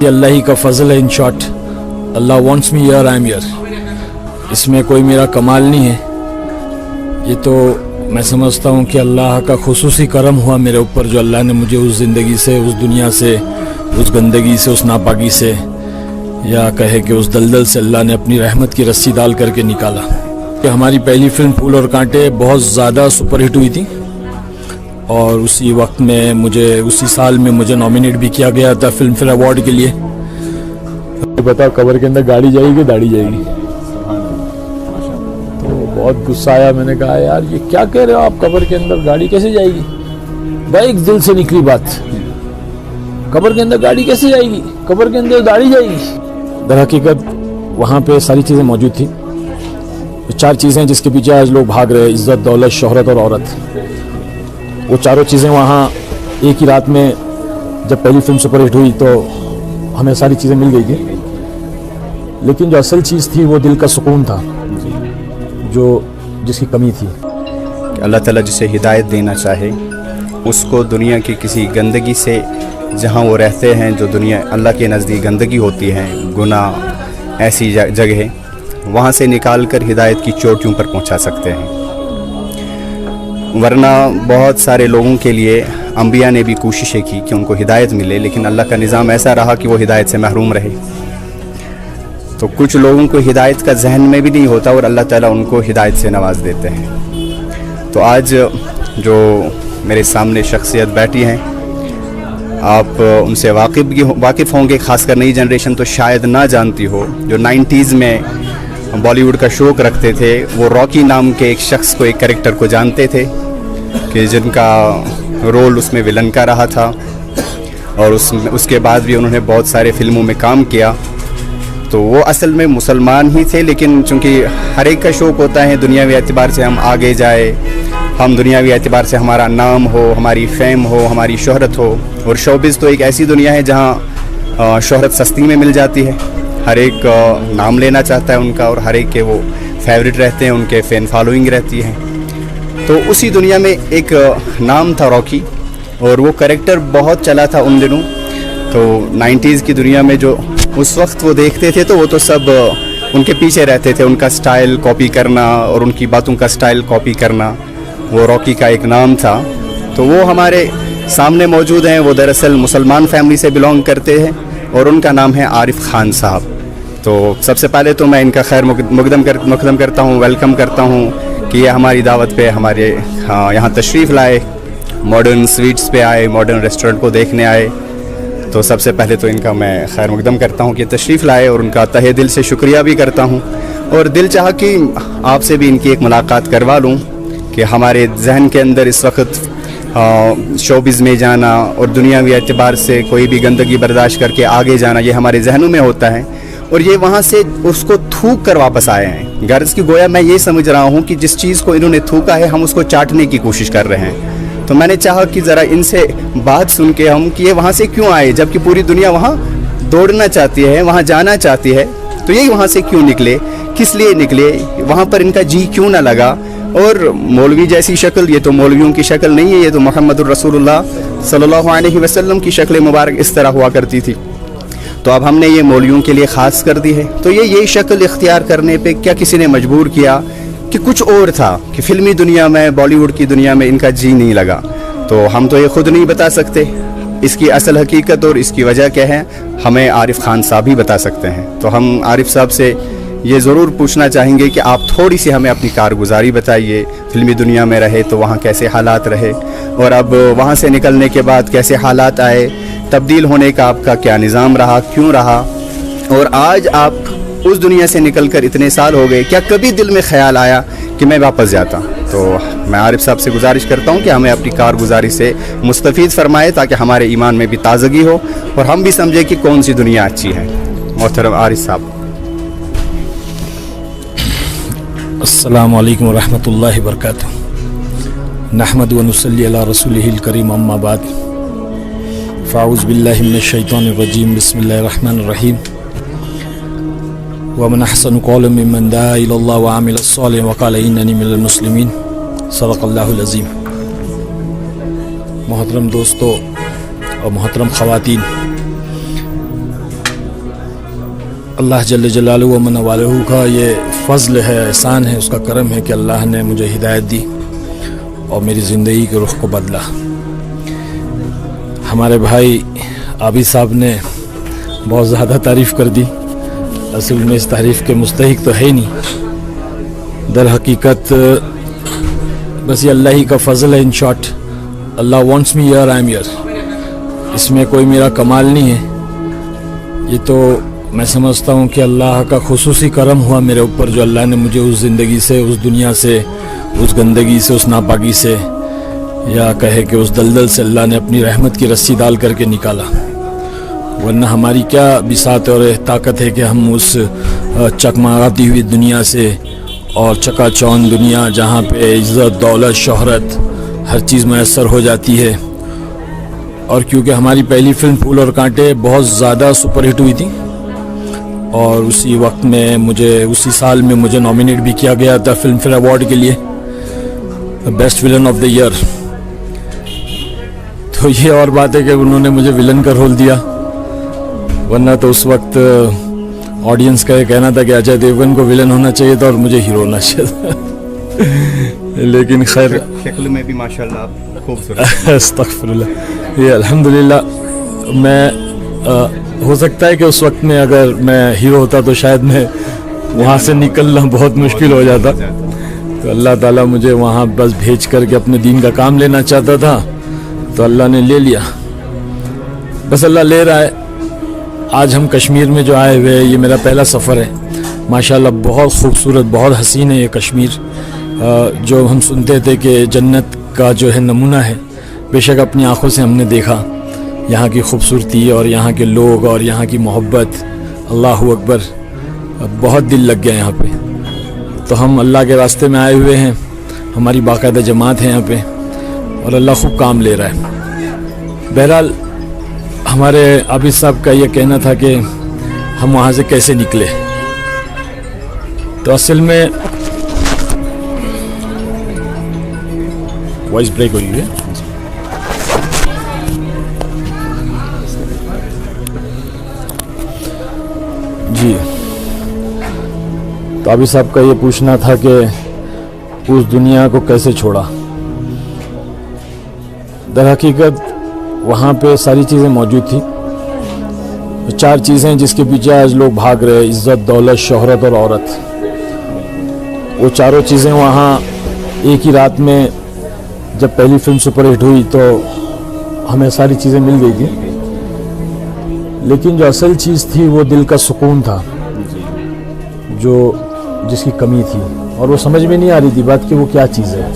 یہ اللہ ہی کا فضل ہے. In short Allah wants me here I am here. اس میں کوئی میرا کمال نہیں ہے. یہ تو میں سمجھتا ہوں کہ اللہ کا خصوصی کرم ہوا میرے اوپر، جو اللہ نے مجھے اس زندگی سے، اس دنیا سے، اس گندگی سے، اس ناپاکی سے، یا کہے کہ اس دلدل سے اللہ نے اپنی رحمت کی رسی ڈال کر کے نکالا. کہ ہماری پہلی فلم پھول اور کانٹے بہت زیادہ سپر ہٹ ہوئی تھی، اور اسی وقت میں اسی سال میں مجھے نامینیٹ بھی کیا گیا تھا فلم فیئر ایوارڈ کے لیے. بتاؤ کور کے اندر گاڑی جائے گی داڑھی جائے گی. تو بہت غصہ آیا. میں نے کہا یار یہ کیا کہہ رہے ہو آپ، کور کے اندر گاڑی کیسے جائے گی؟ بھائی ایک دل سے نکلی بات، قبر کے اندر گاڑی کیسے جائے گی، قبر کے اندر داڑھی جائے گی. در حقیقت وہاں پہ ساری چیزیں موجود تھیں. 4 چیزیں جس کے پیچھے آج لوگ بھاگ رہے ہیں: عزت، دولت، شہرت اور عورت. وہ چاروں چیزیں وہاں ایک ہی رات میں جب پہلی فلم سپر ہٹ ہوئی تو ہمیں ساری چیزیں مل گئی تھی. لیکن جو اصل چیز تھی وہ دل کا سکون تھا، جس کی کمی تھی. کہ اللہ تعالیٰ جسے ہدایت دینا چاہے اس کو دنیا کی کسی گندگی سے، جہاں وہ رہتے ہیں، جو دنیا اللہ کے نزدیک گندگی ہوتی ہے، گناہ، ایسی جگہ، وہاں سے نکال کر ہدایت کی چوٹیوں پر پہنچا سکتے ہیں. ورنہ بہت سارے لوگوں کے لیے انبیاء نے بھی کوششیں کی کہ ان کو ہدایت ملے، لیکن اللہ کا نظام ایسا رہا کہ وہ ہدایت سے محروم رہے. تو کچھ لوگوں کو ہدایت کا ذہن میں بھی نہیں ہوتا اور اللہ تعالیٰ ان کو ہدایت سے نواز دیتے ہیں. تو آج جو میرے سامنے شخصیت بیٹھی ہیں، آپ ان سے واقف ہوں گے. خاص کر نئی جنریشن تو شاید نہ جانتی ہو. جو 90s میں بالی ووڈ کا شوق رکھتے تھے، وہ راکی نام کے ایک شخص کو، ایک کریکٹر کو جانتے تھے کہ جن کا رول اس میں ولن کا رہا تھا، اور اس کے بعد بھی انہوں نے بہت سارے فلموں میں کام کیا. تو وہ اصل میں مسلمان ہی تھے، لیکن چونکہ ہر ایک کا شوق ہوتا ہے دنیاوی اعتبار سے ہم آگے جائے، ہم دنیاوی اعتبار سے ہمارا نام ہو، ہماری فیم ہو، ہماری شہرت ہو. اور شوبز تو ایک ایسی دنیا ہے جہاں شہرت سستی میں مل جاتی ہے. ہر ایک نام لینا چاہتا ہے ان کا، اور ہر ایک کے وہ فیوریٹ رہتے ہیں، ان کے فین فالوئنگ رہتی ہے. تو اسی دنیا میں ایک نام تھا راکی، اور وہ کریکٹر بہت چلا تھا ان دنوں. تو 90s کی دنیا میں جو اس وقت وہ دیکھتے تھے تو وہ تو سب ان کے پیچھے رہتے تھے، ان کا سٹائل کاپی کرنا اور ان کی باتوں کا سٹائل کاپی کرنا. وہ راکی کا ایک نام تھا. تو وہ ہمارے سامنے موجود ہیں. وہ دراصل مسلمان فیملی سے بلونگ کرتے ہیں، اور ان کا نام ہے عارف خان صاحب. تو سب سے پہلے تو میں ان کا خیر مقدم کرتا ہوں، ویلکم کرتا ہوں کہ یہ ہماری دعوت پہ ہمارے یہاں تشریف لائے، ماڈرن سویٹس پہ آئے، ماڈرن ریسٹورنٹ کو دیکھنے آئے. تو سب سے پہلے تو ان کا میں خیر مقدم کرتا ہوں کہ تشریف لائے، اور ان کا تہہ دل سے شکریہ بھی کرتا ہوں. اور دل چاہا کہ آپ سے بھی ان کی ایک ملاقات کروا لوں کہ ہمارے ذہن کے اندر اس وقت شوبز میں جانا اور دنیاوی اعتبار سے کوئی بھی گندگی برداشت کر کے آگے جانا، یہ ہمارے ذہنوں میں ہوتا ہے، اور یہ وہاں سے اس کو تھوک کر واپس آئے ہیں. غرض کی گویا میں یہ سمجھ رہا ہوں کہ جس چیز کو انہوں نے تھوکا ہے ہم اس کو چاٹنے کی کوشش کر رہے ہیں. تو میں نے چاہا کہ ذرا ان سے بات سن کے ہم کہ یہ وہاں سے کیوں آئے، جبکہ پوری دنیا وہاں دوڑنا چاہتی ہے، وہاں جانا چاہتی ہے. تو یہ وہاں سے کیوں نکلے، کس لیے نکلے، وہاں پر ان کا جی کیوں نہ لگا. اور مولوی جیسی شکل، یہ تو مولویوں کی شکل نہیں ہے، یہ تو محمد الرسول اللہ صلی اللہ علیہ وسلم کی شکل مبارک اس طرح ہوا کرتی تھی. تو اب ہم نے یہ مولویوں کے لیے خاص کر دی ہے. تو یہ شکل اختیار کرنے پہ کیا کسی نے مجبور کیا کہ کچھ اور تھا، کہ فلمی دنیا میں، بالی ووڈ کی دنیا میں ان کا جی نہیں لگا. تو ہم تو یہ خود نہیں بتا سکتے اس کی اصل حقیقت اور اس کی وجہ کیا ہے، ہمیں عارف خان صاحب ہی بتا سکتے ہیں. تو ہم عارف صاحب سے یہ ضرور پوچھنا چاہیں گے کہ آپ تھوڑی سی ہمیں اپنی کارگزاری بتائیے. فلمی دنیا میں رہے تو وہاں کیسے حالات رہے، اور اب وہاں سے نکلنے کے بعد کیسے حالات آئے، تبدیل ہونے کا آپ کا کیا نظام رہا، کیوں رہا، اور آج آپ اس دنیا سے نکل کر اتنے سال ہو گئے، کیا کبھی دل میں خیال آیا کہ میں واپس جاتا؟ تو میں عارف صاحب سے گزارش کرتا ہوں کہ ہمیں اپنی کارگزاری سے مستفید فرمائے تاکہ ہمارے ایمان میں بھی تازگی ہو اور ہم بھی سمجھے کہ کون سی دنیا اچھی ہے. محترم عارف صاحب. السلام علیکم ورحمۃ اللہ وبرکاتہ. نحمد و نصلی علی رسولہ الکریم، اما بعد، فاعوذ باللہ من الشیطان الرجیم، بسم اللہ الرحمن الرحیم. ومن احسن قولا ممن دعا الی اللہ وعمل صالحا وقال اننی من المسلمین. صدق اللہ العظیم. محترم دوستو اور محترم خواتین، اللہ جل جلالہ و من والہ کا یہ فضل ہے، احسان ہے، اس کا کرم ہے کہ اللہ نے مجھے ہدایت دی اور میری زندگی کے رخ کو بدلا۔ ہمارے بھائی عابد صاحب نے بہت زیادہ تعریف کر دی، اصل میں اس تعریف کے مستحق تو ہے ہی نہیں، در حقیقت بس یہ اللہ ہی کا فضل ہے۔ In short Allah wants me here I am here, اس میں کوئی میرا کمال نہیں ہے، یہ تو میں سمجھتا ہوں کہ اللہ کا خصوصی کرم ہوا میرے اوپر، جو اللہ نے مجھے اس زندگی سے، اس دنیا سے، اس گندگی سے، اس ناپاکی سے، یا کہے کہ اس دلدل سے اللہ نے اپنی رحمت کی رسی ڈال کر کے نکالا، ورنہ ہماری کیا بساط اور طاقت ہے کہ ہم اس چکماتی ہوئی دنیا سے اور چکا چوند دنیا جہاں پہ عزت، دولت، شہرت ہر چیز میسر ہو جاتی ہے، اور کیونکہ ہماری پہلی فلم پھول اور کانٹے بہت زیادہ سپر ہٹ ہوئی تھی، اور اسی وقت میں اسی سال میں مجھے نامینیٹ بھی کیا گیا تھا فلم فیئر ایوارڈ کے لیے best villain of the year. تو یہ اور بات ہے کہ انہوں نے مجھے ولن کا رول دیا، ورنہ تو اس وقت آڈینس کا یہ کہنا تھا کہ اجے دیوگن کو ولن ہونا چاہیے تھا اور مجھے ہیرو ہونا چاہیے تھا، لیکن خیر شکل میں بھی ماشاءاللہ خوبصورت۔ استغفر اللہ، یہ الحمدللہ میں ہو سکتا ہے کہ اس وقت میں اگر میں ہیرو ہوتا تو شاید میں وہاں سے نکلنا بہت مشکل ہو جاتا، تو اللہ تعالیٰ مجھے وہاں بس بھیج کر کے اپنے دین کا کام لینا چاہتا تھا، تو اللہ نے لے لیا، بس اللہ لے رہا ہے۔ آج ہم کشمیر میں جو آئے ہوئے، یہ میرا پہلا سفر ہے، ماشاءاللہ بہت خوبصورت، بہت حسین ہے یہ کشمیر، جو ہم سنتے تھے کہ جنت کا جو ہے نمونہ ہے، بے شک اپنی آنکھوں سے ہم نے دیکھا یہاں کی خوبصورتی اور یہاں کے لوگ اور یہاں کی محبت، اللہ اکبر، بہت دل لگ گیا یہاں پہ۔ تو ہم اللہ کے راستے میں آئے ہوئے ہیں، ہماری باقاعدہ جماعت ہے یہاں پہ، اور اللہ خوب کام لے رہا ہے۔ بہرحال ہمارے عابد صاحب کا یہ کہنا تھا کہ ہم وہاں سے کیسے نکلے، تو اصل میں وائس بریک ہوئی ہے۔ جی، تو عابد صاحب کا یہ پوچھنا تھا کہ اس دنیا کو کیسے چھوڑا۔ در حقیقت وہاں پہ ساری چیزیں موجود تھیں، 4 چیزیں جس کے پیچھے آج لوگ بھاگ رہے، عزت، دولت، شہرت اور عورت، وہ چاروں چیزیں وہاں ایک ہی رات میں جب پہلی فلم سپر ہٹ ہوئی تو ہمیں ساری چیزیں مل گئی تھی، لیکن جو اصل چیز تھی وہ دل کا سکون تھا، جس کی کمی تھی، اور وہ سمجھ میں نہیں آ رہی تھی بات کہ وہ کیا چیز ہے۔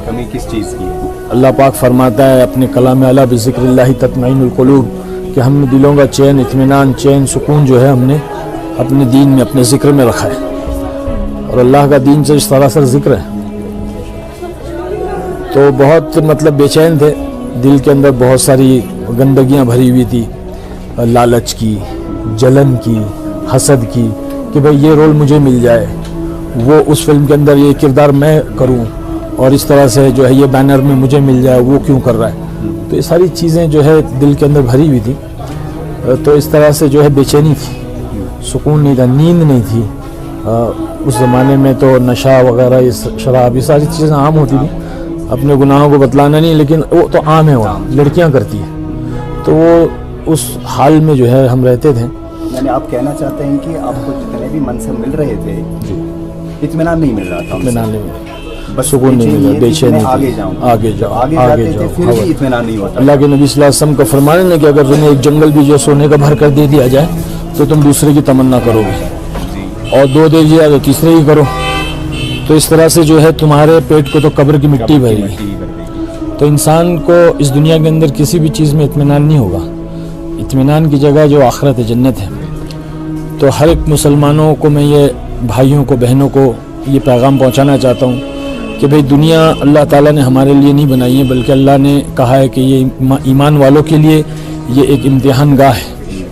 کمی کس چیز کی؟ اللہ پاک فرماتا ہے اپنے کلام اعلیٰ بذکر اللہ تطمئن القلوب کہ ہم نے دلوں کا چین، اطمینان، چین، سکون جو ہے ہم نے اپنے دین میں، اپنے ذکر میں رکھا ہے، اور اللہ کا دین سے اس طرح سر ذکر ہے۔ تو بہت بے چین تھے، دل کے اندر بہت ساری گندگیاں بھری ہوئی تھی، لالچ کی، جلن کی، حسد کی، کہ بھئی یہ رول مجھے مل جائے، وہ اس فلم کے اندر یہ کردار میں کروں، اور اس طرح سے جو ہے یہ بینر میں مجھے مل جائے، وہ کیوں کر رہا ہے۔ تو یہ ساری چیزیں جو ہے دل کے اندر بھری ہوئی تھی، تو اس طرح سے جو ہے بے چینی تھی، سکون نہیں تھا، نیند نہیں تھی۔ اس زمانے میں تو نشہ وغیرہ، یہ شراب، یہ ساری چیزیں عام ہوتی تھیں، اپنے گناہوں کو بتلانا نہیں، لیکن وہ تو عام ہے، وہاں لڑکیاں کرتی ہیں، تو وہ اس حال میں جو ہے ہم رہتے تھے۔ یعنی آپ کہنا چاہتے ہیں کہ آپ کو جتنے بھی منصب مل رہے تھے، اطمینان نہیں مل رہا تھا، اطمینان نہیں مل رہا، سکون نہیں مل رہا، بے چینی، آگے جاؤ، آگے جاؤ، پھر بھی اطمینان نہیں ہوتا۔ اللہ کے نبی صلی اللہ علیہ وسلم کا فرمان ہے کہ اگر تمہیں ایک جنگل بھی جو سونے کا بھر کر دے دیا جائے تو تم دوسرے کی تمنا کرو گے، اور 2 دے دیا تو تیسرے ہی کرو، تو اس طرح سے جو ہے تمہارے پیٹ کو تو قبر کی مٹی بھری گی۔ تو انسان کو اس دنیا کے اندر کسی بھی چیز میں اطمینان نہیں ہوگا، اطمینان کی جگہ جو آخرت ہے، جنت ہے۔ تو ہر ایک مسلمانوں کو میں یہ بھائیوں کو، بہنوں کو یہ پیغام پہنچانا چاہتا ہوں کہ بھئی دنیا اللہ تعالیٰ نے ہمارے لیے نہیں بنائی ہے، بلکہ اللہ نے کہا ہے کہ یہ ایمان والوں کے لیے یہ ایک امتحان گاہ ہے،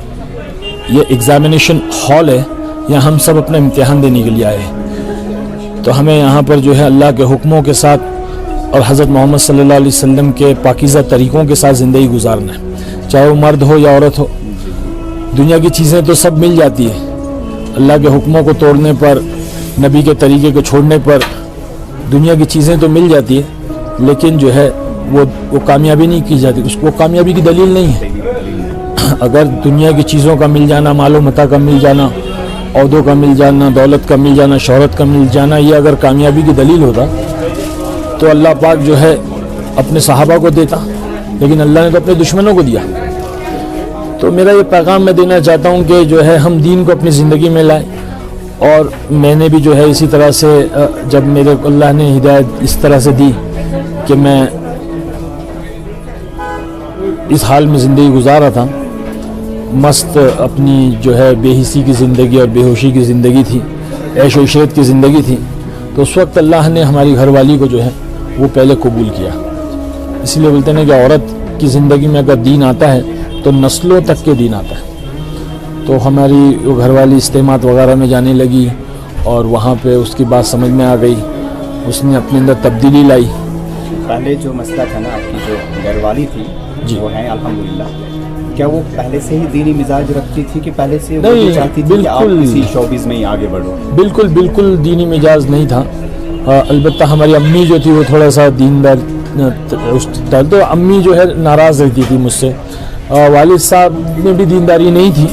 یہ ایگزامینیشن ہال ہے، یہاں ہم سب اپنا امتحان دینے کے لیے آئے ہیں۔ تو ہمیں یہاں پر جو ہے اللہ کے حکموں کے ساتھ اور حضرت محمد صلی اللہ علیہ وسلم کے پاکیزہ طریقوں کے ساتھ زندگی گزارنا ہے، چاہے وہ مرد ہو یا عورت ہو۔ دنیا کی چیزیں تو سب مل جاتی ہیں، اللہ کے حکموں کو توڑنے پر, نبی کے طریقے کو چھوڑنے پر دنیا کی چیزیں تو مل جاتی ہے, لیکن جو ہے وہ کامیابی نہیں کی جاتی, اس کو کامیابی کی دلیل نہیں ہے. اگر دنیا کی چیزوں کا مل جانا, مال و متاع کا مل جانا, عہدوں کا مل جانا, دولت کا مل جانا, شہرت کا مل جانا, یہ اگر کامیابی کی دلیل ہوتا تو اللہ پاک جو ہے اپنے صحابہ کو دیتا, لیکن اللہ نے تو اپنے دشمنوں کو دیا. تو میرا یہ پیغام میں دینا چاہتا ہوں کہ جو ہے ہم دین کو اپنی زندگی میں لائیں. اور میں نے بھی جو ہے اسی طرح سے, جب میرے اللہ نے ہدایت اس طرح سے دی کہ میں اس حال میں زندگی گزارا تھا, مست اپنی جو ہے بے حسی کی زندگی اور بے ہوشی کی زندگی تھی, عیش و عشرت کی زندگی تھی, تو اس وقت اللہ نے ہماری گھر والی کو جو ہے وہ پہلے قبول کیا. اس لیے بولتے ہیں کہ عورت کی زندگی میں اگر دین آتا ہے تو نسلوں تک کے دین آتا ہے. تو ہماری وہ گھر والی اجتماعات وغیرہ میں جانے لگی, اور وہاں پہ اس کی بات سمجھ میں آ گئی, اس نے اپنے اندر تبدیلی لائی. پہلے جو مسئلہ تھا نا, آپ کی جو گھر والی تھی جی, وہ ہیں الحمدللہ, کیا وہ پہلے سے ہی دینی مزاج رکھتی تھی کہ پہلے سے وہ نہیں, چاہتی تھی کہ آپ اسی شوبز میں ہی آگے بڑھو؟ بالکل دینی مزاج نہیں تھا. البتہ ہماری امی جو تھی وہ تھوڑا سا دیندار, تو امی جو ہے ناراض رہتی تھی مجھ سے. والد صاحب میں بھی دینداری نہیں تھی,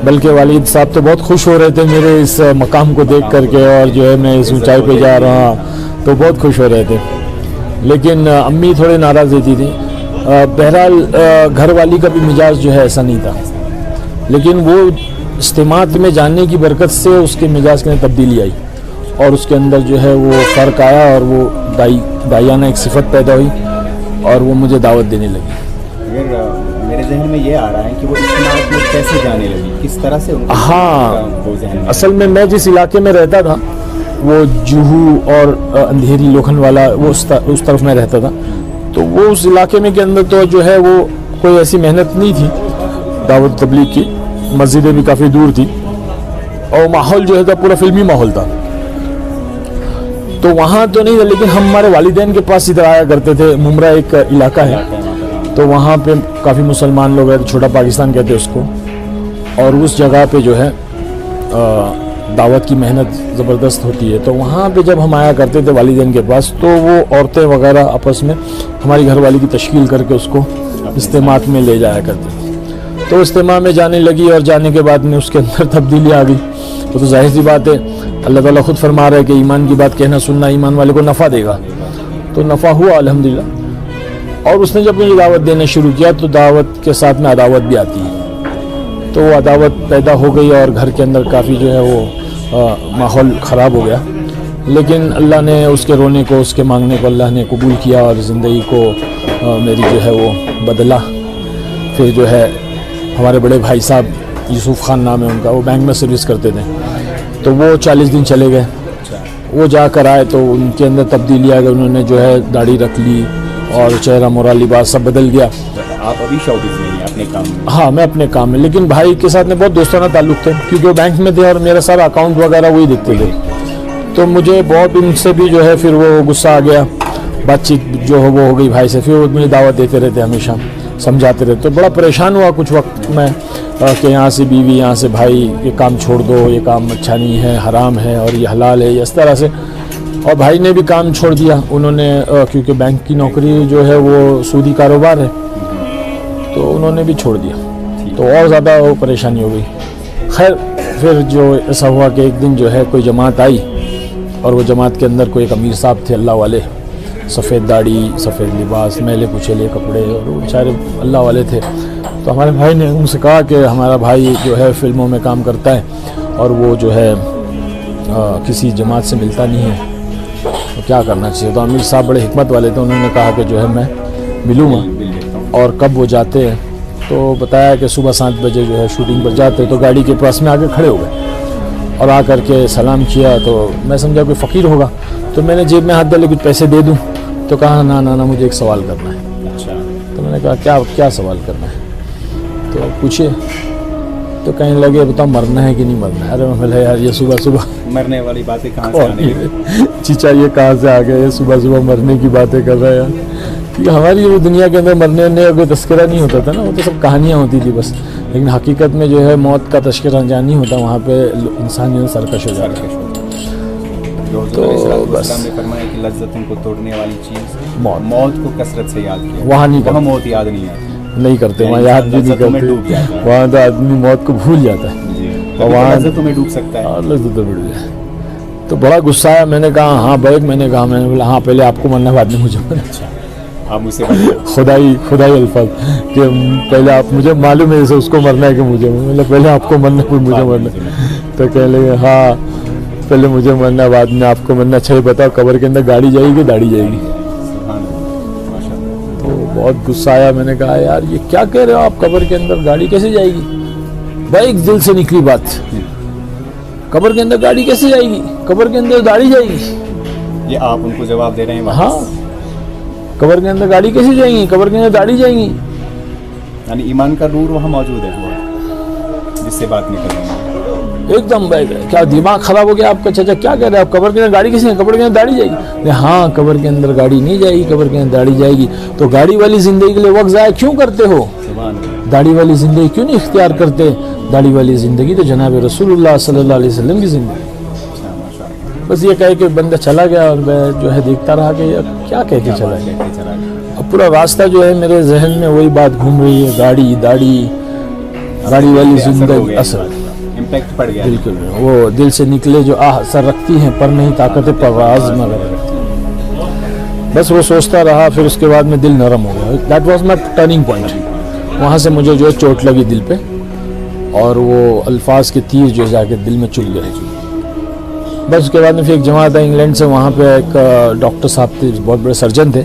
بلکہ والد صاحب تو بہت خوش ہو رہے تھے میرے اس مقام کو دیکھ کر کے, اور جو ہے میں اس اونچائی پہ جا رہا ہوں تو بہت خوش ہو رہے تھے, لیکن امی تھوڑے ناراض رہتی تھی. بہرحال گھر والی کا بھی مزاج جو ہے ایسا نہیں تھا, لیکن وہ اجتماعات میں جاننے کی برکت سے اس کے مزاج میں تبدیلی آئی, اور اس کے اندر جو ہے وہ فرق آیا, اور وہ دائیانہ ایک صفت پیدا ہوئی, اور وہ مجھے دعوت دینے لگی. میرے ذہن میں یہ آ رہا ہے کہ وہ اجتماعات میں کیسے جانے لگی, کس طرح سے ان کو وہ ذہن میں؟ اصل میں جس علاقے میں رہتا تھا وہ جوہو اور اندھیری لوکھن والا, وہ اس طرف میں رہتا تھا, تو وہ اس علاقے میں کے اندر تو جو ہے وہ کوئی ایسی محنت نہیں تھی دعوت تبلیغ کی, مسجدیں بھی کافی دور تھی, اور ماحول جو ہے پورا فلمی ماحول تھا. تو وہاں تو نہیں تھا, لیکن ہم ہمارے والدین کے پاس ادھر آیا کرتے تھے. ممرہ ایک علاقہ ہے, تو وہاں پہ کافی مسلمان لوگ رہتے, چھوٹا پاکستان کہتے ہیں اس کو, اور اس جگہ پہ جو ہے دعوت کی محنت زبردست ہوتی ہے. تو وہاں پہ جب ہم آیا کرتے تھے والدین کے پاس, تو وہ عورتیں وغیرہ آپس میں ہماری گھر والی کی تشکیل کر کے اس کو اجتماعات میں لے جایا کرتے تھے. تو اجتماع میں جانے لگی, اور جانے کے بعد میں اس کے اندر تبدیلی آ گئی. وہ تو ظاہر سی بات ہے, اللہ تعالیٰ خود فرما رہا ہے کہ ایمان کی بات کہنا سننا ایمان والے کو نفع دے گا. تو نفع ہوا الحمدللہ. اور اس نے جب مجھے دعوت دینا شروع کیا تو دعوت کے ساتھ میں عداوت بھی آتی ہے, تو وہ عداوت پیدا ہو گئی, اور گھر کے اندر کافی جو ہے وہ ماحول خراب ہو گیا. لیکن اللہ نے اس کے رونے کو, اس کے مانگنے کو اللہ نے قبول کیا, اور زندگی کو میری جو ہے وہ بدلا. پھر جو ہے ہمارے بڑے بھائی صاحب, یوسف خان نام ہے ان کا, وہ بینک میں سروس کرتے تھے, تو وہ 40 دن چلے گئے. وہ جا کر آئے تو ان کے اندر تبدیلی آ گئی, انہوں نے جو ہے داڑھی رکھ لی, اور چہرہ مورا لباس سب بدل گیا. آپ ابھی شوبز میں ہیں اپنے کام میں؟ ہاں, میں اپنے کام میں, لیکن بھائی کے ساتھ میں بہت دوستانہ تعلق تھے, کیونکہ وہ بینک میں تھے اور میرا سارا اکاؤنٹ وغیرہ وہی دیکھتے تھے. تو مجھے بہت ان سے بھی جو ہے پھر وہ غصہ آ گیا, بات چیت جو وہ ہو گئی بھائی سے. پھر وہ مجھے دعوت دیتے رہتے, ہمیشہ سمجھاتے رہتے. تو بڑا پریشان ہوا کچھ وقت میں کہ یہاں سے بیوی, یہاں سے بھائی, یہ کام چھوڑ دو, یہ کام اچھا نہیں ہے, حرام ہے, اور یہ حلال ہے, اس طرح سے. اور بھائی نے بھی کام چھوڑ دیا, انہوں نے, کیونکہ بینک کی نوکری جو ہے وہ سودی کاروبار ہے, تو انہوں نے بھی چھوڑ دیا. تو اور زیادہ وہ پریشانی ہو گئی. خیر پھر جو ایسا ہوا کہ ایک دن جو ہے کوئی جماعت آئی, اور وہ جماعت کے اندر کوئی ایک امیر صاحب تھے اللہ والے, سفید داڑھی, سفید لباس, میلے کچیلے کپڑے, اور وہ بیچارے اللہ والے تھے. تو ہمارے بھائی نے ان سے کہا کہ ہمارا بھائی جو ہے فلموں میں کام کرتا ہے, اور وہ جو ہے کسی جماعت سے ملتا نہیں ہے, تو کیا کرنا چاہیے. تو امیر صاحب بڑے حکمت والے تھے, انہوں نے کہا کہ جو ہے میں ملوں گا. اور کب وہ جاتے ہیں تو بتایا کہ صبح 7 بجے جو ہے شوٹنگ پر جاتے. تو گاڑی کے پاس میں آ کے کھڑے ہو گئے, اور آ کر کے سلام کیا. تو میں سمجھا کوئی فقیر ہوگا, تو میں نے جیب میں ہاتھ ڈالے کچھ پیسے دے دوں. تو کہا نا مجھے ایک سوال کرنا ہے. تو میں نے کہا کیا سوال کرنا ہے, تو پوچھے. تو کہنے لگے بتاؤ مرنا ہے کہ نہیں مرنا ہے. ارے میں بولے یار یہ صبح مرنے والی باتیں کہاں سے آنے لگی؟ چیچا یہ کہاں سے آ گئے, صبح مرنے کی باتیں کر رہے ہیں. کیونکہ ہماری وہ دنیا کے اندر مرنے کا کوئی تذکرہ نہیں ہوتا تھا نا, وہ تو سب کہانیاں ہوتی تھی بس, لیکن حقیقت میں جو ہے موت کا تذکرہ جان نہیں ہوتا, وہاں پہ انسان جو سرکش ہو جاتا ہے. تو بس نے فرمایا کہ لذت ان کو توڑنے والی چیز موت کو کثرت سے یاد کیا, وہاں نہیں وہاں موت یاد نہیں آتی, نہیں کرتے, وہاں یاد بھی نہیں کرتے, وہاں تو آدمی موت کو بھول جاتا ہے, اور وہاں لذتوں میں ڈوب سکتا ہے. لذتوں میں ڈوب جائے. تو بڑا غصہ آیا, میں نے کہا ہاں بیگ, میں نے بولا ہاں پہلے آپ کو مرنا بعد میں مجھے مرنا. اچھا, آپ مجھ سے خدائی الفاظ کہ پہلے آپ, مجھے معلوم ہے جیسے اس کو مرنا ہے کہ مجھے, مطلب پہلے آپ کو مرنا پھر مجھے مرنا. تو کہنے لگے ہاں پہلے مجھے مرنا بعد میں آپ کو مرنا. اچھا یہ بتاؤ قبر کے اندر گاڑی جائے گی داڑھی جائے گی؟ تو بہت غصہ آیا, میں نے کہا یار یہ کیا کہہ رہے ہو آپ, قبر کے اندر گاڑی کیسے جائے گی؟ بھائی ایک دل سے نکلی بات, قبر کے اندر گاڑی کیسے جائے گی, قبر کے اندر داڑھی جائے گی. یہ آپ ان کو جواب دے رہے ہیں؟ ہاں, قبر کے اندر گاڑی کیسے جائیں گی, قبر کے اندر داڑھی جائیں گی. یعنی ایمان کا نور وہاں موجود ہے جس سے بات نہیں کر رہے ہیں. ایک دم بیٹھ گئے, کیا دماغ خراب ہو گیا آپ کا, چچا کیا کہہ رہے ہیں آپ, قبر کے اندر گاڑی کیسے, قبر کے اندر داڑھی جائے گی؟ ہاں قبر کے اندر گاڑی نہیں جائے گی, قبر کے اندر داڑھی جائے گی. تو گاڑی والی زندگی کے لیے وقت ضائع کیوں کرتے ہو, داڑھی والی زندگی کیوں نہیں اختیار کرتے؟ داڑھی والی زندگی تو جناب رسول اللہ صلی اللہ علیہ وسلم کی زندگی. بس یہ کہے کہ بندہ چلا گیا, اور میں جو ہے دیکھتا رہا کہ کیا کہہ کے چلا گیا. اب پورا راستہ جو ہے میرے ذہن میں وہی بات گھوم رہی ہے, گاڑی والی زندگی اثر امپیکٹ پڑ گیا. بالکل, وہ دل سے نکلے جو اثر رکھتی ہیں پر نہیں طاقت پرواز مگر رکھتی ہیں. بس وہ سوچتا رہا, پھر اس کے بعد میں دل نرم ہو گیا. That was my turning point. وہاں سے مجھے جو ہے چوٹ لگی دل پہ, اور وہ الفاظ کے تیر جو جا کے دل میں چل گئے. بس اس کے بعد میں پھر ایک جماعت آئی انگلینڈ سے, وہاں پہ ایک ڈاکٹر صاحب تھے, بہت بڑے سرجن تھے.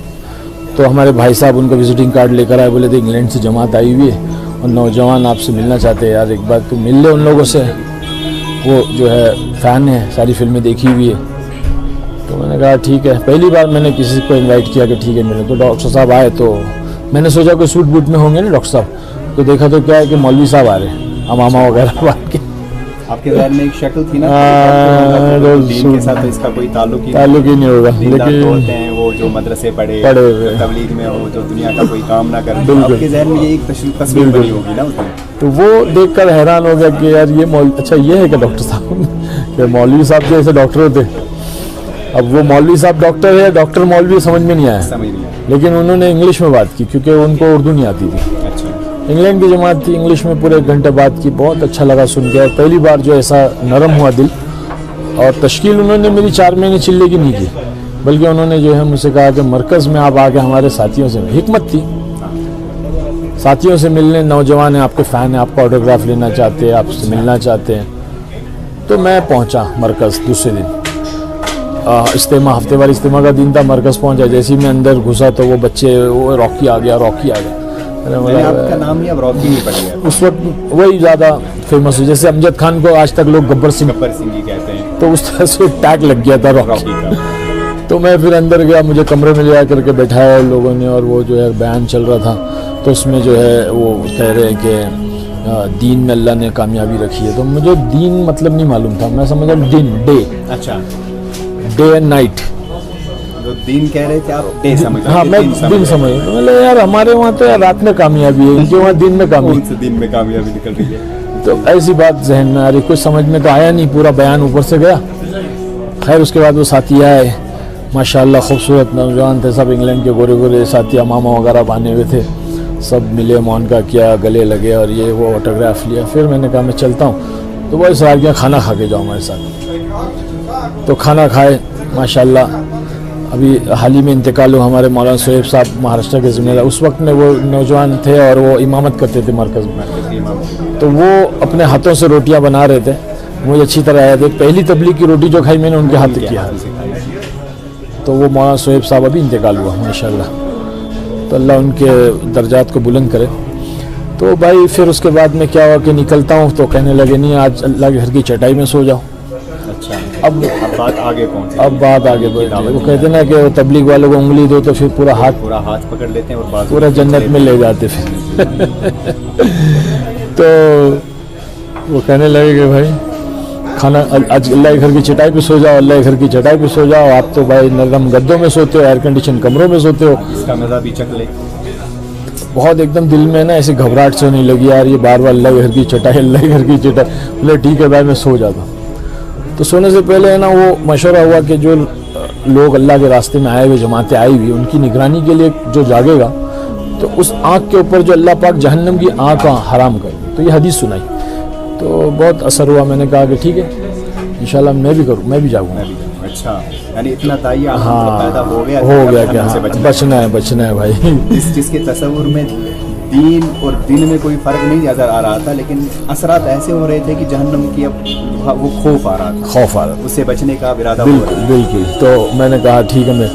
تو ہمارے بھائی صاحب ان کا وزٹنگ کارڈ لے کر آئے, بولے تھے انگلینڈ سے جماعت آئی ہوئی ہے اور نوجوان آپ سے ملنا چاہتے ہیں, یار ایک بار تو مل لے ان لوگوں سے, وہ جو ہے فین ہے, ساری فلمیں دیکھی ہوئی ہے. تو میں نے کہا ٹھیک ہے, پہلی بار میں نے کسی کو انوائٹ کیا کہ ٹھیک ہے ملے. تو ڈاکٹر صاحب آئے, تو میں نے سوچا کوئی سوٹ بوٹ میں ہوں گے نا ڈاکٹر صاحب, تو دیکھا تو کیا ہے کہ مولوی صاحب آ رہے ہیں, امامہ وغیرہ بات کے. آپ کے ذہن میں ایک شکل تھی نا, دین کے ساتھ اس کا کوئی تعلق ہی نہیں ہوگا, لیکن ہوتے ہیں وہ جو مدرسے پڑھے تبلیغ میں ہو, جو دنیا کا کوئی کام نہ کرے, آپ کے ذہن میں یہ ایک تصویر بنی ہوگی نا. تو وہ دیکھ کر حیران ہو گیا کہ یار یہ اچھا یہ ہے کہ ڈاکٹر صاحب, کہ مولوی صاحب جیسے ڈاکٹر ہوتے. اب وہ مولوی صاحب ڈاکٹر ہے, ڈاکٹر مولوی سمجھ میں نہیں آیا, لیکن انہوں نے انگلش میں بات کی کیونکہ ان کو اردو نہیں آتی تھی. انگلینڈ کی جماعت تھی, انگلش میں پورے 1 گھنٹے بات کی, بہت اچھا لگا سن کے. پہلی بار جو ایسا نرم ہوا دل. اور تشکیل انہوں نے میری 4 مہینے چلے کی نہیں کی, بلکہ انہوں نے جو ہے مجھ سے کہا کہ مرکز میں آپ آ کے ہمارے ساتھیوں سے, حکمت تھی, ساتھیوں سے ملنے, نوجوان ہیں آپ کے فین ہیں, آپ کا آٹوگراف لینا چاہتے ہیں, آپ سے ملنا چاہتے ہیں. تو میں پہنچا مرکز دوسرے دن, اجتماع, ہفتے وار اجتماع کا دن تھا. مرکز پہنچا, جیسے ہی میں اندر گھسا تو وہ بچے, وہ راکی آ گیا. آپ کا نام ہی اب راکی نہیں پڑ گیا. اس وقت وہی زیادہ فیمس ہو, جیسے امجد خان کو آج تک لوگ گبر سنگھ ہی کہتے ہیں, تو اس طرح سے ٹیگ لگ گیا تھا راکی کا. تو میں پھر اندر گیا, مجھے کمرے میں لے آ کر کے بٹھایا لوگوں نے, اور وہ جو ہے بیان چل رہا تھا. تو اس میں جو ہے وہ کہہ رہے ہیں کہ دین میں اللہ نے کامیابی رکھی ہے. تو مجھے دین مطلب نہیں معلوم تھا, میں سمجھا دن, ڈے. اچھا, ڈے اینڈ نائٹ. دین کہہ رہے تھے آپ, ڈے سمجھ. ہاں میں دن سمجھ. میں یار ہمارے وہاں تو رات میں کامیابی ہے, ان کے وہاں دن میں کامیابی. دن میں کامیابی نکل رہی ہے. تو ایسی بات ذہن میں آ رہی, کچھ سمجھ میں تو آیا نہیں, پورا بیان اوپر سے گیا. خیر اس کے بعد وہ ساتھی آئے, ماشاءاللہ خوبصورت نوجوان تھے سب, انگلینڈ کے گورے گورے ساتھی, امامہ وغیرہ بانے ہوئے تھے. سب ملے, معانقہ کیا, گلے لگے, اور یہ وہ آٹوگراف لیا. پھر میں نے کہا میں چلتا ہوں. تو وہ اصرار کیا کھانا کھا کے جاؤ ہمارے ساتھ. تو کھانا کھائے ماشاءاللہ. ابھی حال ہی میں انتقال ہوا ہمارے مولانا سہیب صاحب مہاراشٹر کے ذمہ دار. اس وقت میں وہ نوجوان تھے اور وہ امامت کرتے تھے مرکز میں. تو وہ اپنے ہاتھوں سے روٹیاں بنا رہے تھے, مجھے اچھی طرح آیا تھے. پہلی تبلیغ کی روٹی جو کھائی میں نے ان کے ہاتھ کیا. تو وہ مولانا سہیب صاحب ابھی انتقال ہوا ماشاءاللہ. تو اللہ ان کے درجات کو بلند کرے. تو بھائی پھر اس کے بعد میں کیا ہوا کہ نکلتا ہوں تو کہنے لگے نہیں آج اللہ کے گھر کی چٹائی میں سو جاؤ. اب بات آگے پہنچی, اب بات آگے بڑھی. وہ کہتے نا کہ تبلیغ والوں کو انگلی دو تو پھر پورا ہاتھ پکڑ لیتے ہیں اور پورا جنت میں لے جاتے پھر. تو وہ کہنے لگے کہ بھائی کھانا آج اللہ کے گھر کی چٹائی پہ سو جاؤ، اللہ کے گھر کی چٹائی پہ سو جاؤ. آپ تو بھائی نرم گدوں میں سوتے ہو، ایئر کنڈیشن کمروں میں سوتے ہو. اس کا مزہ بھی چکھ لے. بہت ایک دم دل میں نا ایسی گھبراہٹ سے نہیں لگی یار یہ بار بار اللہ کے گھر کی چٹائی، اللہ کے گھر کی چٹائی. بولے ٹھیک ہے بھائی میں سو جاتا ہوں. تو سونے سے پہلے ہے نا وہ مشورہ ہوا کہ جو لوگ اللہ کے راستے میں آئے ہوئے، جماعتیں آئی ہوئی، ان کی نگرانی کے لیے جو جاگے گا تو اس آنکھ کے اوپر جو اللہ پاک جہنم کی آنکھ حرام کرے. تو یہ حدیث سنائی تو بہت اثر ہوا. میں نے کہا کہ ٹھیک ہے انشاءاللہ میں بھی کروں، میں بھی جاگوں گا. اچھا یعنی اتنا تعیہ ہاں پیدا ہو گیا کہ ہاں بچنا ہے بھائی. جس کے تصور میں دین اور دن میں کوئی فرق نہیں نظر آ رہا تھا، لیکن اثرات ایسے ہو رہے تھے کہ جہنم کی اب وہ خوف آ رہا تھا، اس سے بچنے کا ارادہ ہو رہا ہے. بالکل. تو میں نے کہا ٹھیک ہے. میں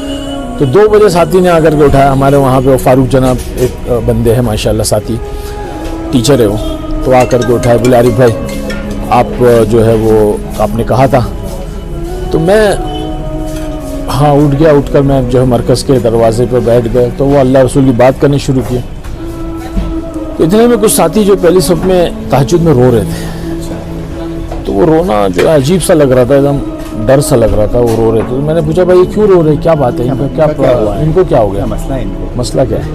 تو 2 بجے ساتھی نے آ کر کے اٹھایا. ہمارے وہاں پہ فاروق جناب ایک بندے ہیں ماشاءاللہ، ساتھی ٹیچر ہے وہ. تو آ کر کے اٹھایا، بولے عارف بھائی آپ جو ہے وہ آپ نے کہا تھا. تو میں ہاں اٹھ گیا. اٹھ کر میں جو ہے مرکز کے دروازے پہ بیٹھ گئے. تو وہ اللہ رسول کی بات کرنی شروع کی. اتنے میں کچھ ساتھی جو پہلی صف میں تہجد میں رو رہے تھے، تو وہ رونا جو ہے عجیب سا لگ رہا تھا، ایک دم ڈر سا لگ رہا تھا. وہ رو رہے تھے. میں نے پوچھا بھائی یہ کیوں رو رہے، کیا بات ہے، ان کو کیا ہو گیا، مسئلہ کیا ہے.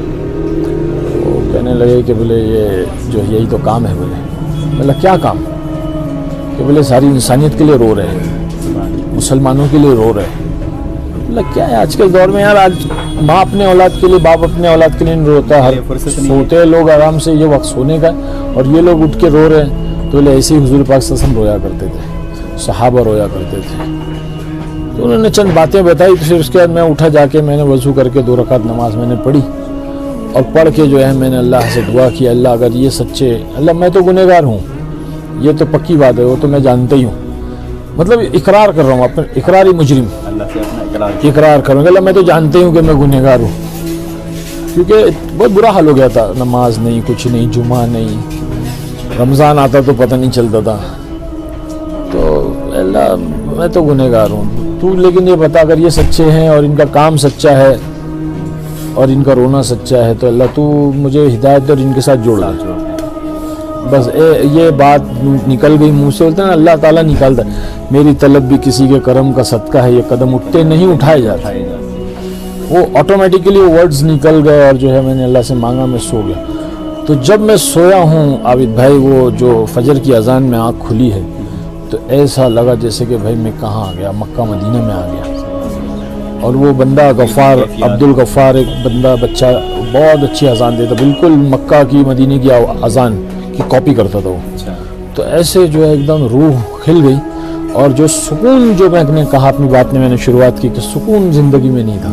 وہ کہنے لگے کہ بولے یہ جو یہی تو کام ہے. بولے کیا کام؟ کہ بولے ساری انسانیت کے لیے رو رہے ہیں، مسلمانوں کے لیے رو رہے ہیں. کیا ہے آج کے دور میں یار، آج ماں اپنے اولاد کے لیے، باپ اپنے اولاد کے لیے نہیں روتا. ہر سوتے ہیں لوگ آرام سے، یہ وقت سونے کا، اور یہ لوگ اٹھ کے رو رہے ہیں. تو ایسے ہی حضور پاک صلی اللہ علیہ وسلم رویا کرتے تھے، صحابہ رویا کرتے تھے. تو انہوں نے چند باتیں بتائی. تو پھر اس کے بعد میں اٹھا، جا کے میں نے وضو کر کے 2 رکعت نماز میں نے پڑھی. اور پڑھ کے جو ہے میں نے اللہ سے دعا کی، اللہ اگر یہ سچے، اللہ میں تو گنہگار ہوں، یہ تو پکی بات ہے، وہ تو میں جانتا ہی ہوں. مطلب اقرار کر رہا ہوں، اپنا اقراری مجرم اقرار کروں گا. اللہ میں تو جانتے ہوں کہ میں گنہگار ہوں. کیونکہ بہت برا حال ہو گیا تھا، نماز نہیں، کچھ نہیں، جمعہ نہیں، رمضان آتا تو پتہ نہیں چلتا تھا. تو اللہ میں تو گنہگار ہوں، تو لیکن یہ بتا اگر یہ سچے ہیں اور ان کا کام سچا ہے اور ان کا رونا سچا ہے تو اللہ تو مجھے ہدایت اور ان کے ساتھ جوڑ. بس یہ بات نکل گئی منہ سے. بولتے ہیں نا اللہ تعالیٰ نکالتا ہے. میری طلب بھی کسی کے کرم کا صدقہ ہے، یہ قدم اٹھتے نہیں اٹھائے جاتے. وہ آٹومیٹیکلی ورڈز نکل گئے اور جو ہے میں نے اللہ سے مانگا، میں سو گیا. تو جب میں سویا ہوں عابد بھائی، وہ جو فجر کی اذان میں آنکھ کھلی ہے تو ایسا لگا جیسے کہ بھائی میں کہاں آ گیا، مکہ مدینہ میں آ گیا. اور وہ بندہ غفار، عبد الغفار ایک بندہ بچہ بہت اچھی اذان دیتا، بالکل مکہ کی مدینہ کی اذان کی کاپی کرتا تھا وہ. تو ایسے جو ہے ایک دم روح کھل گئی. اور جو سکون جو میں نے کہا اپنی بات میں نے شروعات کی کہ سکون زندگی میں نہیں تھا،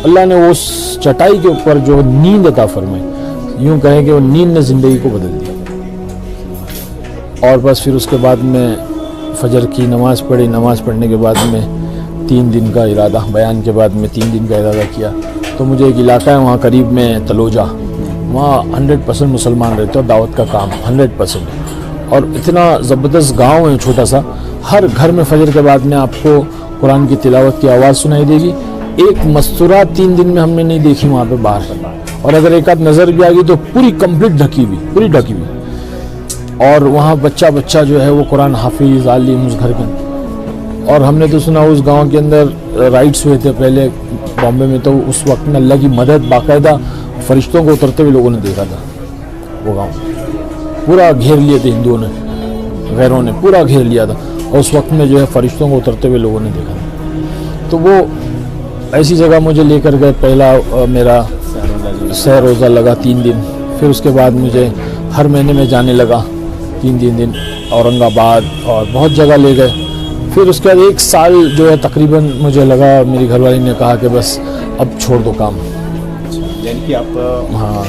اللہ نے اس چٹائی کے اوپر جو نیند عطا فرمائی، یوں کہیں کہ وہ نیند نے زندگی کو بدل دیا. اور بس پھر اس کے بعد میں فجر کی نماز پڑھی. نماز پڑھنے کے بعد میں 3 دن کا ارادہ، بیان کے بعد میں 3 دن کا ارادہ کیا. تو مجھے ایک علاقہ ہے وہاں قریب میں تلوجہ، وہاں 100% مسلمان رہتے ہیں، دعوت کا کام 100%. اور اتنا زبردست گاؤں ہے چھوٹا سا، ہر گھر میں فجر کے بعد میں آپ کو قرآن کی تلاوت کی آواز سنائی دے گی. ایک مستورہ 3 دن میں ہم نے نہیں دیکھی وہاں پہ باہر. اور اگر ایک آدھ نظر بھی آ گئی تو پوری کمپلیٹ ڈھکی ہوئی. اور وہاں بچہ جو ہے وہ قرآن حافظ عالم اس گھر کے. اور ہم نے تو سنا اس گاؤں کے اندر رائٹس ہوئے تھے پہلے بامبے میں، تو اس وقت میں اللہ کی مدد باقاعدہ فرشتوں کو اترتے ہوئے لوگوں نے دیکھا تھا. وہ گاؤں پورا گھیر لیے تھے ہندوؤں نے، غیروں نے پورا گھیر لیا تھا. اور اس وقت میں جو ہے فرشتوں کو اترتے ہوئے لوگوں نے دیکھا تھا. تو وہ ایسی جگہ مجھے لے کر گئے. پہلا میرا سہ روزہ لگا 3 دن. پھر اس کے بعد مجھے ہر مہینے میں جانے لگا 3 دن اورنگ آباد اور بہت جگہ لے گئے. پھر اس کے بعد 1 سال جو ہے تقریباً مجھے لگا، میری گھر والی نے کہا کہ بس اب چھوڑ دو کام. یعنی کہ آپ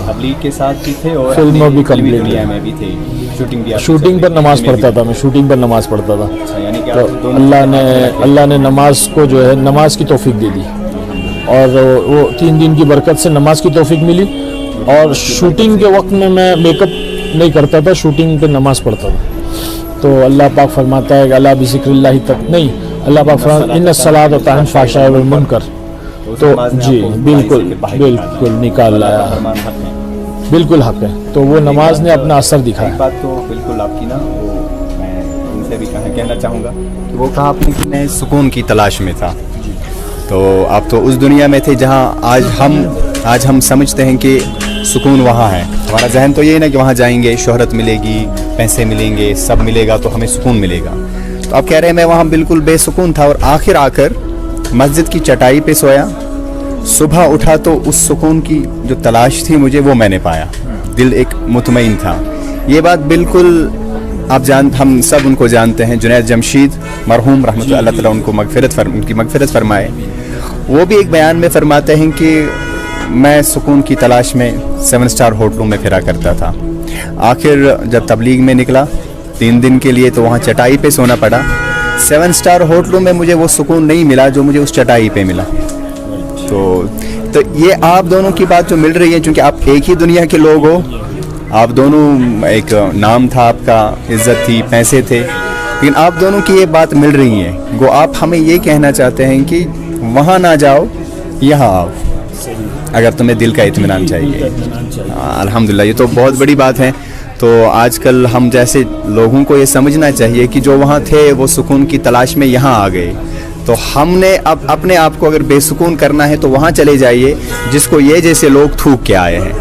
تبلیغ کے ساتھ بھی تھے اور فلموں بھی کمپلیٹ میں بھی تھے، شوٹنگ پر نماز پڑھتا تھا میں، شوٹنگ پر نماز پڑھتا تھا. تو اللہ نے نماز کو جو ہے نماز کی توفیق دے دی. اور وہ 3 دن کی برکت سے نماز کی توفیق ملی. اور شوٹنگ کے وقت میں میک اپ نہیں کرتا تھا، شوٹنگ پہ نماز پڑھتا تھا. تو اللہ پاک فرماتا ہے کہ اللہ بذکر اللہ تک نہیں، اللہ پاک فرماتا ہے ان الصلاۃ تنہی عن الفحشاء والمنکر. تو جی بالکل نکال لایا، بالکل حق ہے. تو وہ نماز نے اپنا اثر دکھایا. بات تو بالکل آپ کی نا، وہ میں ان سے بھی کہنا چاہوں گا کہ وہ کہا آپ نے کہ میں سکون کی تلاش میں تھا. تو آپ تو اس دنیا میں تھے جہاں آج ہم سمجھتے ہیں کہ سکون وہاں ہے. ہمارا ذہن تو یہ ہے نا کہ وہاں جائیں گے شہرت ملے گی, پیسے ملیں گے, سب ملے گا تو ہمیں سکون ملے گا. تو آپ کہہ رہے ہیں میں وہاں بالکل بے سکون تھا, اور آخر آ کر مسجد کی چٹائی پہ سویا, صبح اٹھا تو اس سکون کی جو تلاش تھی مجھے وہ میں نے پایا, دل ایک مطمئن تھا. یہ بات بالکل ہم سب ان کو جانتے ہیں, جنید جمشید مرحوم رحمۃ اللہ, اللہ تعالیٰ ان کی مغفرت فرمائے. وہ بھی ایک بیان میں فرماتے ہیں کہ میں سکون کی تلاش میں 7 اسٹار ہوٹلوں میں پھرا کرتا تھا. آخر جب تبلیغ میں نکلا 3 دن کے لیے تو وہاں چٹائی پہ سونا پڑا. 7 اسٹار ہوٹلوں میں مجھے وہ سکون نہیں ملا جو مجھے اس چٹائی پہ ملا. تو یہ آپ دونوں کی بات جو مل رہی ہے, چونکہ آپ ایک ہی دنیا کے لوگ ہو, آپ دونوں, ایک نام تھا آپ کا, عزت تھی, پیسے تھے, لیکن آپ دونوں کی یہ بات مل رہی ہے. گو آپ ہمیں یہ کہنا چاہتے ہیں کہ وہاں نہ جاؤ, یہاں آؤ اگر تمہیں دل کا اطمینان چاہیے. الحمدللہ, یہ تو بہت بڑی بات ہے. تو آج کل ہم جیسے لوگوں کو یہ سمجھنا چاہیے کہ جو وہاں تھے وہ سکون کی تلاش میں یہاں آ گئے. تو ہم نے اب اپنے آپ کو اگر بے سکون کرنا ہے تو وہاں چلے جائیے جس کو یہ جیسے لوگ تھوک کے آئے ہیں.